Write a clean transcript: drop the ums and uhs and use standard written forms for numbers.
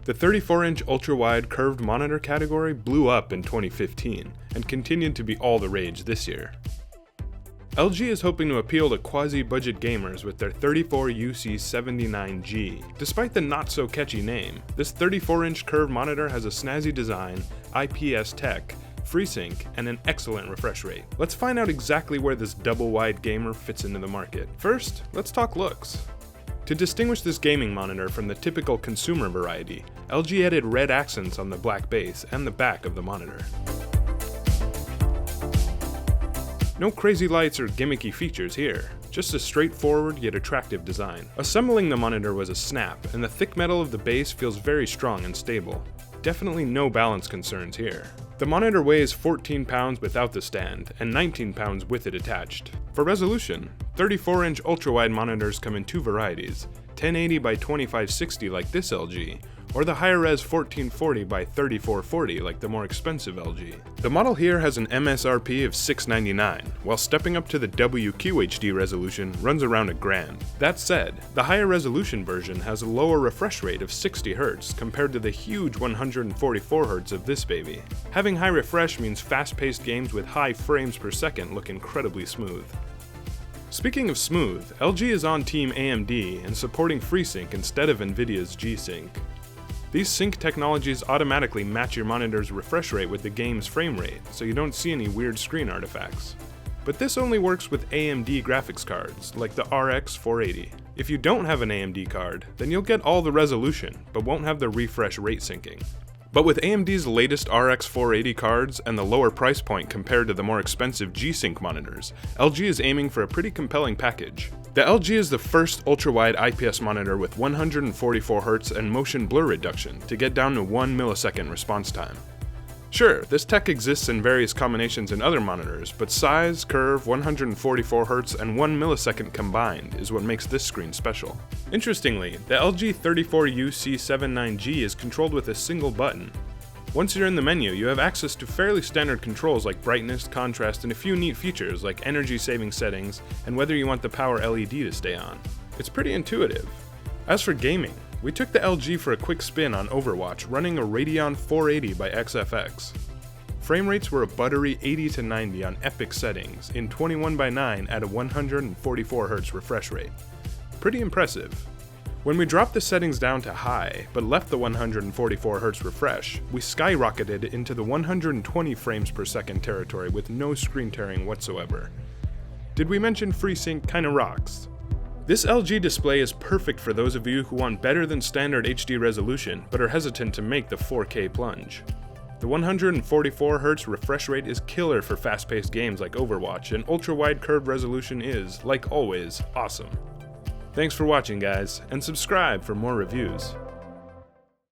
The 34-inch ultra-wide curved monitor category blew up in 2015 and continued to be all the rage this year. LG is hoping to appeal to quasi-budget gamers with their 34UC79G. Despite the not-so-catchy name, this 34-inch curved monitor has a snazzy design, IPS tech, FreeSync, and an excellent refresh rate. Let's find out exactly where this double-wide gamer fits into the market. First, let's talk looks. To distinguish this gaming monitor from the typical consumer variety, LG added red accents on the black base and the back of the monitor. No crazy lights or gimmicky features here, just a straightforward yet attractive design. Assembling the monitor was a snap, and the thick metal of the base feels very strong and stable. Definitely no balance concerns here. The monitor weighs 14 pounds without the stand, and 19 pounds with it attached. For resolution, 34-inch ultra-wide monitors come in two varieties, 1080 by 2560 like this LG, or the higher-res 1440 by 3440 like the more expensive LG. The model here has an MSRP of $699, while stepping up to the WQHD resolution runs around $1,000. That said, the higher resolution version has a lower refresh rate of 60 Hz compared to the huge 144 Hz of this baby. Having high refresh means fast-paced games with high frames per second look incredibly smooth. Speaking of smooth, LG is on Team AMD and supporting FreeSync instead of Nvidia's G-Sync. These sync technologies automatically match your monitor's refresh rate with the game's frame rate, so you don't see any weird screen artifacts. But this only works with AMD graphics cards, like the RX 480. If you don't have an AMD card, then you'll get all the resolution, but won't have the refresh rate syncing. But with AMD's latest RX 480 cards and the lower price point compared to the more expensive G-Sync monitors, LG is aiming for a pretty compelling package. The LG is the first ultra-wide IPS monitor with 144 Hz and motion blur reduction to get down to 1 millisecond response time. Sure, this tech exists in various combinations in other monitors, but size, curve, 144 Hz, and 1 millisecond combined is what makes this screen special. Interestingly, the LG 34UC79G is controlled with a single button. Once you're in the menu, you have access to fairly standard controls like brightness, contrast, and a few neat features like energy-saving settings and whether you want the power LED to stay on. It's pretty intuitive. As for gaming, we took the LG for a quick spin on Overwatch running a Radeon 480 by XFX. Frame rates were a buttery 80 to 90 on epic settings in 21:9 at a 144 Hz refresh rate. Pretty impressive. When we dropped the settings down to high, but left the 144 Hz refresh, we skyrocketed into the 120 frames per second territory with no screen tearing whatsoever. Did we mention FreeSync kinda rocks? This LG display is perfect for those of you who want better than standard HD resolution, but are hesitant to make the 4K plunge. The 144 Hz refresh rate is killer for fast-paced games like Overwatch, and ultra-wide curved resolution is, like always, awesome. Thanks for watching guys, and subscribe for more reviews.